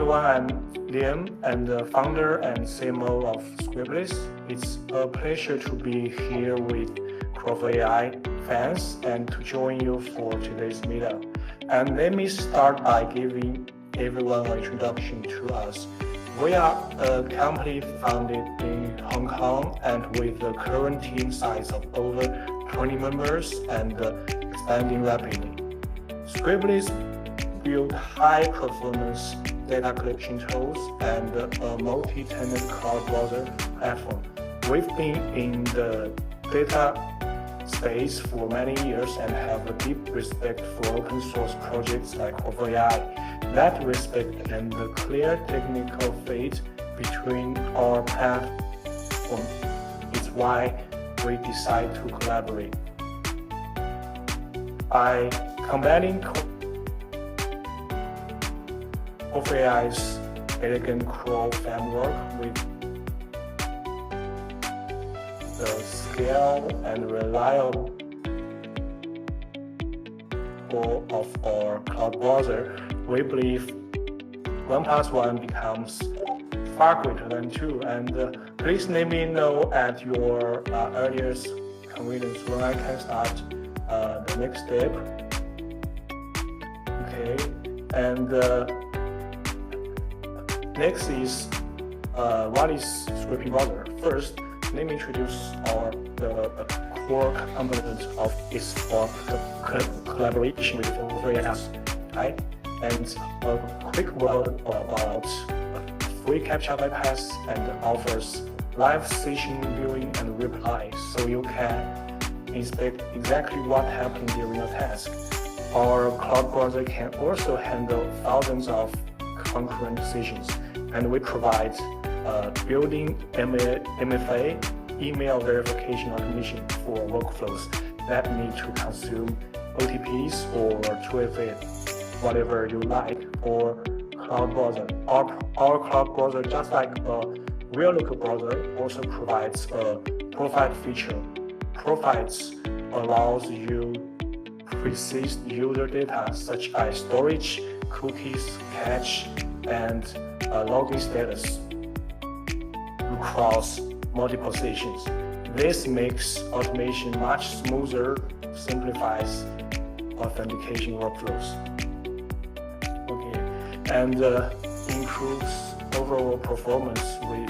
everyone, I'm Liam, and the founder and CMO of Scrapeless. It's a pleasure to be here with Crawl4ai fans and to join you for today's meetup. And let me start by giving everyone an introduction to us. We are a company founded in Hong Kong and with a current team size of over 20 members and expanding rapidly. Scrapeless build high-performance data collection tools and a multi-tenant cloud browser platform. We've been in the data space for many years and have a deep respect for open source projects like Crawl4ai. That respect and the clear technical fit between our platform is why we decide to collaborate. By combining Crawl4ai's elegant crawl framework with the scale and reliable of our cloud browser, we believe 1 + 1 becomes far greater than 2. And please let me know at your earliest convenience when I can start the next step. Okay, and next is what is scraping browser. First, let me introduce the core component of its collaboration with Crawl4ai, right? And a quick word about free captcha bypass and offers live session viewing and reply, so you can inspect exactly what happened during a task. Our cloud browser can also handle thousands of concurrent sessions, and we provide built-in MFA, email verification automation for workflows that need to consume OTPs or 2FA, whatever you like, or cloud browser. Our cloud browser, just like a real local browser, also provides a profile feature. Profiles allows you precise user data such as storage, cookies, cache, and login status across multiple sessions. This makes automation much smoother, simplifies authentication workflows. Okay, and improves overall performance with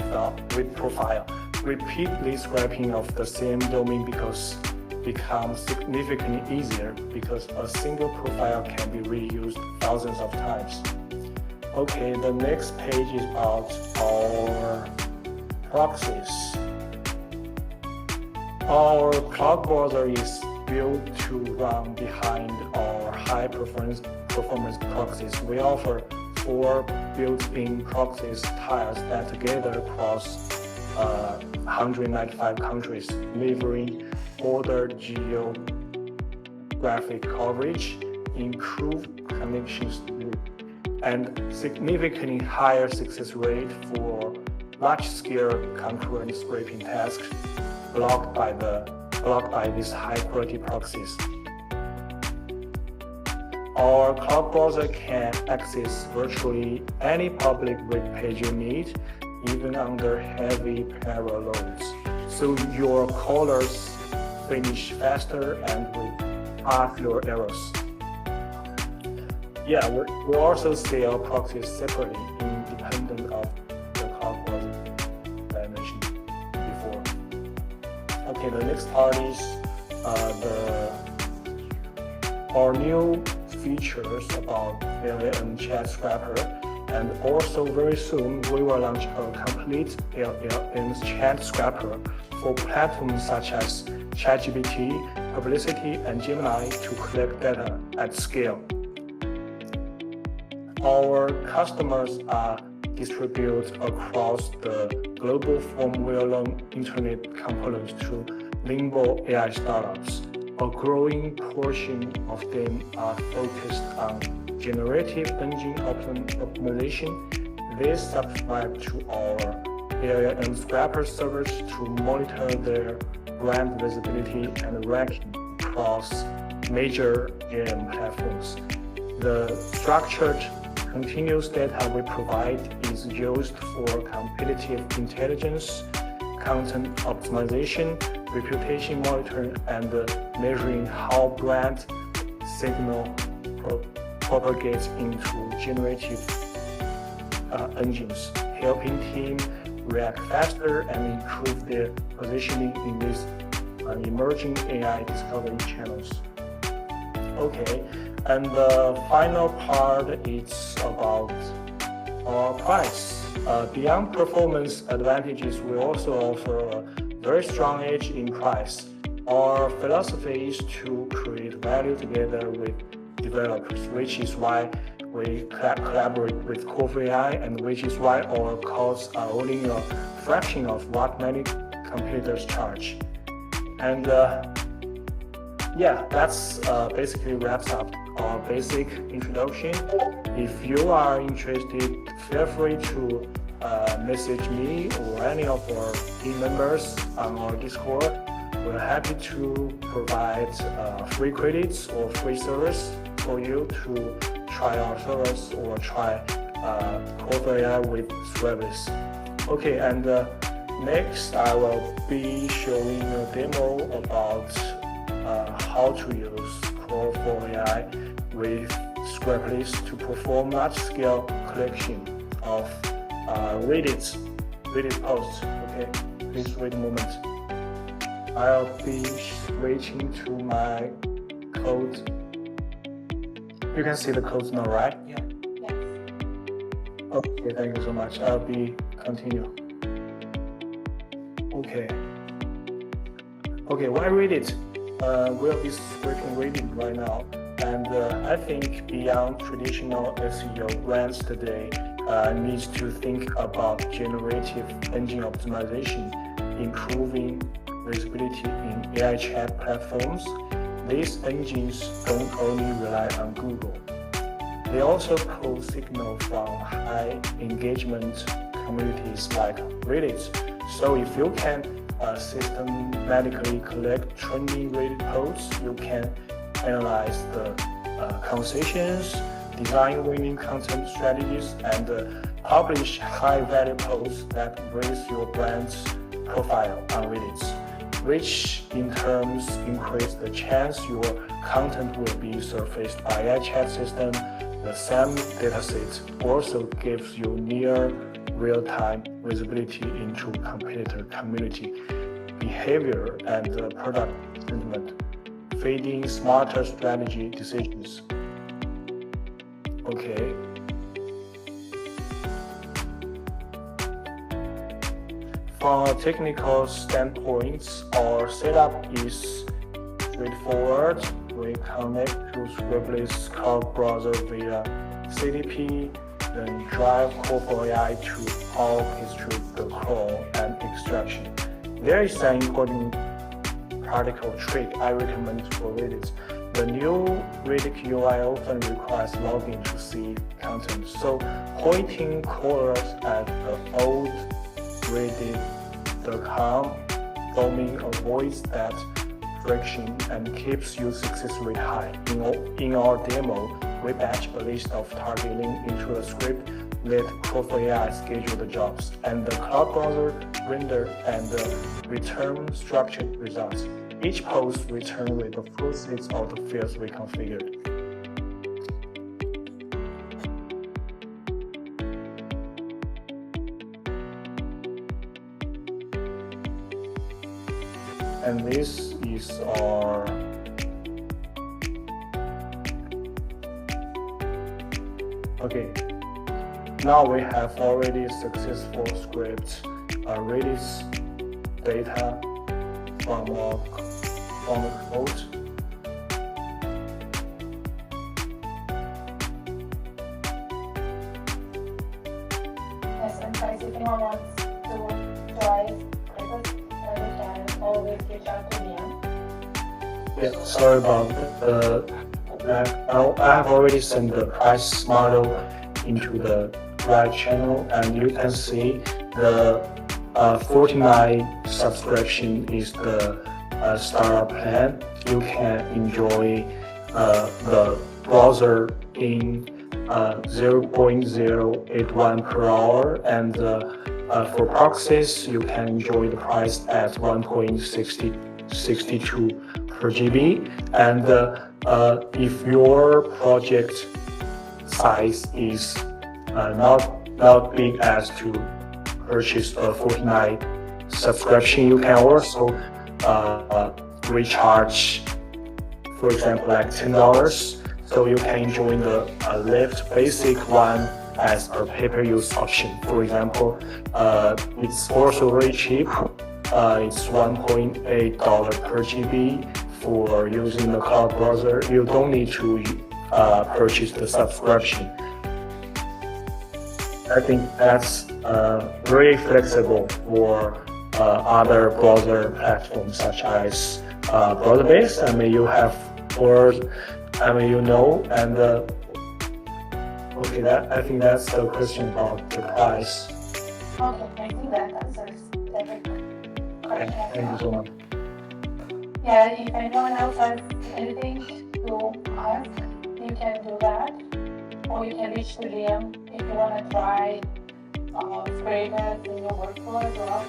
profile. Repeatedly scraping of the same domain becomes significantly easier because a single profile can be reused thousands of times. Okay, the next page is about our proxies. Our cloud browser is built to run behind our high-performance proxies. We offer 4 built-in proxies tiers that together across 195 countries, delivering broader geographic coverage, improved connection speed, and significantly higher success rate for large-scale concurrent scraping tasks blocked by these high-quality proxies. Our cloud browser can access virtually any public web page you need, even under heavy parallel loads, so your crawlers finish faster and with half your errors. Yeah, we also sell proxies separately, independent of the cloud browser that I mentioned before. Okay, the next part is our new features about LLM chat scraper, and also very soon we will launch a complete LLM chat scraper for platforms such as ChatGPT, Perplexity, and Gemini to collect data at scale. Our customers are distributed across the global from well-known internet components to nimble AI startups. A growing portion of them are focused on generative engine optimization. They subscribe to our LLM scraper servers to monitor their brand visibility and ranking across major LLM platforms. The structured continuous data we provide is used for competitive intelligence, content optimization, reputation monitoring, and measuring how brand signal propagates into generative engines, helping teams react faster and improve their positioning in these emerging AI discovery channels. Okay, and the final part is about our price. Beyond performance advantages, we also offer a very strong edge in price. Our philosophy is to create value together with developers, which is why we collaborate with Crawl4ai, and which is why our costs are only a fraction of what many competitors charge. And yeah, that's basically wraps up our basic introduction. If you are interested, feel free to message me or any of our team members on our Discord. We're happy to provide free credits or free service for you to try our service or try Crawl4ai with Scrapeless. Okay, and next I will be showing a demo about how to use Crawl4ai with Scrapeless to perform large-scale collection of Reddit posts. Okay, please wait a moment. I'll be switching to my code. You can see the codes now, right? Yeah. Yes. Okay, thank you so much. I'll be continue. Okay, why Reddit? We'll be scraping Reddit right now, and I think beyond traditional SEO, brands today needs to think about generative engine optimization, improving visibility in AI chat platforms. These engines don't only rely on Google. They also pull signal from high engagement communities like Reddit. So if you can systematically collect trending Reddit posts, you can analyze the conversations, design winning content strategies, and publish high-value posts that raise your brand's profile on Reddit, which in turn increase the chance your content will be surfaced by a chat system. The same dataset also gives you near real-time visibility into competitor community behavior and product sentiment, feeding smarter strategy decisions. Okay. From a technical standpoint, our setup is straightforward. We connect to Scrapeless Crawl browser via CDP, then drive Crawl4ai to orchestrate the crawl and extraction. There is an important practical trick I recommend for Reddit. The new Reddit UI often requires login to see content, so pointing crawlers at the old Reddit.com domain avoids that friction and keeps your success rate high. In our demo, we batch a list of target links into a script, let Crawl4ai schedule the jobs, and the cloud browser render and return structured results. Each post returns with the full set of the fields we configured. And this is our now we have already successful script Reddit's data from the code. Yes, and guys, if anyone wants to try every time, always reach out to me. Yeah, sorry about that. I have already sent the price model into the right channel, and you can see the 49 subscription is the starter plan. You can enjoy the browser in 0.081 per hour, and for proxies, you can enjoy the price at 1.62 per GB. And if your project size is not big as to purchase a 49 subscription, you can also recharge, for example, like $10. So you can join the Lyft basic one as a pay-per-use option. For example, it's also very cheap. It's $1.8 per GB for using the cloud browser. You don't need to purchase the subscription. I think that's very flexible for other browser platforms such as browser-based. I mean, you have Word, and okay, I think that's the question about the price. Okay, I think that answers everything. Okay, thank you so much. Yeah, if anyone else has anything to ask, you can do that, or you can reach to DM if you want to try Scrapeless in your workflow as well.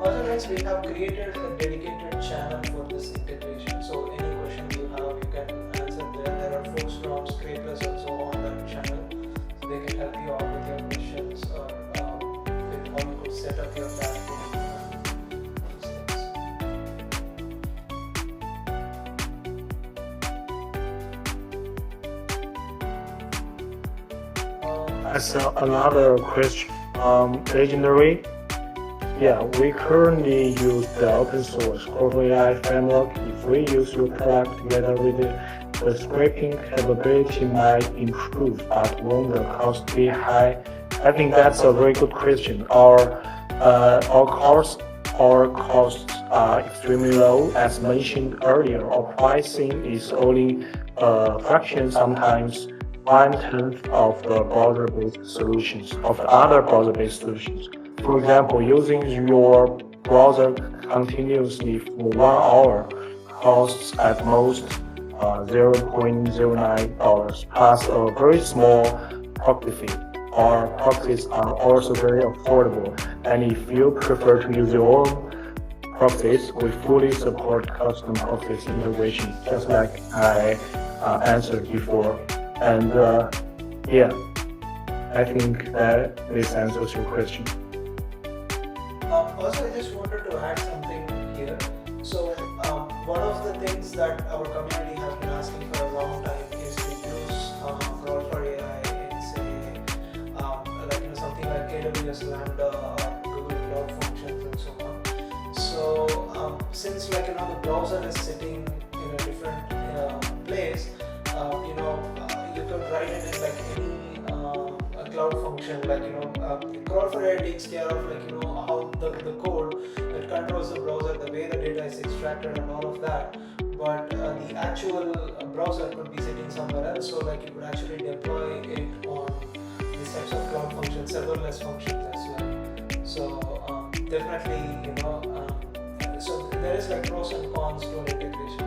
Otherwise, we have created a dedicated channel for this integration. So any question you have, you can answer there. There are folks from Scrapeless also on that channel, so they can help you out with your questions or with how you could set up your platform. These things. As another question, Legendary. Yeah, we currently use the open source Crawl4ai framework. If we use your product together with it, the scraping capability might improve, but won't the cost be high? I think that's a very good question. Our costs are extremely low. As mentioned earlier, our pricing is only a fraction, sometimes 1/10 of the browser-based solutions, of the other browser-based solutions. For example, using your browser continuously for 1 hour costs at most $0.09 plus a very small proxy fee. Our proxies are also very affordable, and if you prefer to use your own proxies, we fully support custom proxies integration, just like I answered before. And yeah, I think that this answers your question. Also, I just wanted to add something here. So, one of the things that our community has been asking for a long time is to use Crawl4ai in, say, something like AWS Lambda or Google Cloud Functions and so on. So, since the browser is sitting in a different place, you could write it in any cloud function, Crawl4ai takes care of how the code that controls the browser, the way the data is extracted and all of that, but the actual browser could be sitting somewhere else, so you could actually deploy it on these types of cloud functions, serverless functions as well. So definitely, so there is pros and cons to integration.